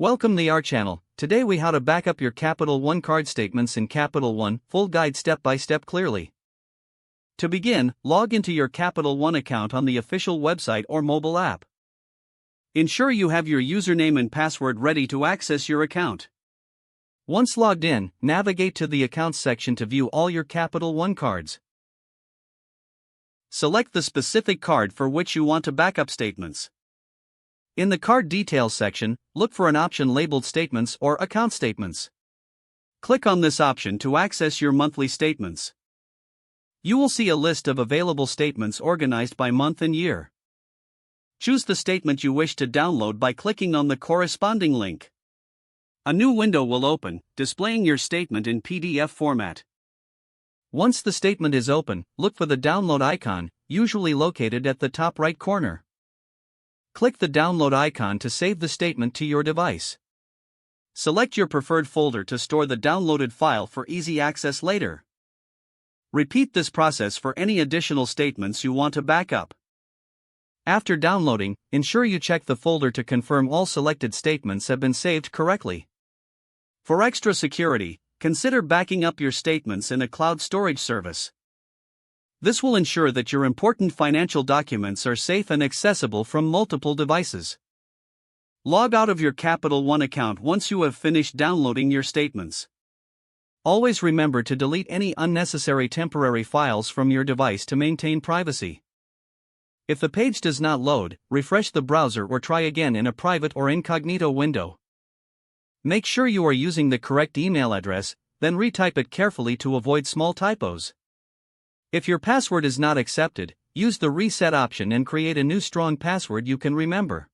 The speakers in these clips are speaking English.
Welcome to our channel. Today we how to back up your Capital One card statements in Capital One, full guide step by step clearly. To begin, log into your Capital One account on the official website or mobile app. Ensure you have your username and password ready to access your account. Once logged in, navigate to the Accounts section to view all your Capital One cards. Select the specific card for which you want to back up statements. In the Card Details section, look for an option labeled Statements or Account Statements. Click on this option to access your monthly statements. You will see a list of available statements organized by month and year. Choose the statement you wish to download by clicking on the corresponding link. A new window will open, displaying your statement in PDF format. Once the statement is open, look for the download icon, usually located at the top right corner. Click the download icon to save the statement to your device. Select your preferred folder to store the downloaded file for easy access later. Repeat this process for any additional statements you want to back up. After downloading, ensure you check the folder to confirm all selected statements have been saved correctly. For extra security, consider backing up your statements in a cloud storage service. This will ensure that your important financial documents are safe and accessible from multiple devices. Log out of your Capital One account once you have finished downloading your statements. Always remember to delete any unnecessary temporary files from your device to maintain privacy. If the page does not load, refresh the browser or try again in a private or incognito window. Make sure you are using the correct email address, then retype it carefully to avoid small typos. If your password is not accepted, use the reset option and create a new strong password you can remember.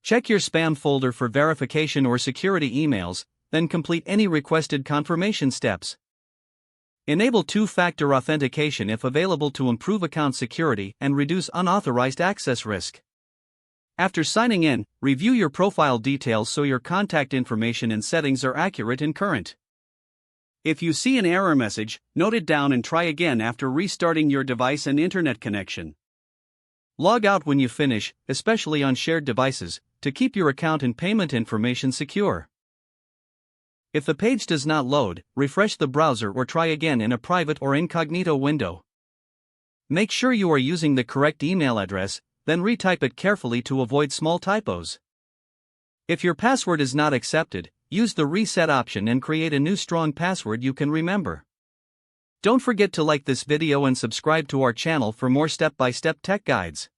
Check your spam folder for verification or security emails, then complete any requested confirmation steps. Enable two-factor authentication if available to improve account security and reduce unauthorized access risk. After signing in, review your profile details so your contact information and settings are accurate and current. If you see an error message, note it down and try again after restarting your device and internet connection. Log out when you finish, especially on shared devices, to keep your account and payment information secure. If the page does not load, refresh the browser or try again in a private or incognito window. Make sure you are using the correct email address, then retype it carefully to avoid small typos. If your password is not accepted, use the reset option and create a new strong password you can remember. Don't forget to like this video and subscribe to our channel for more step-by-step tech guides.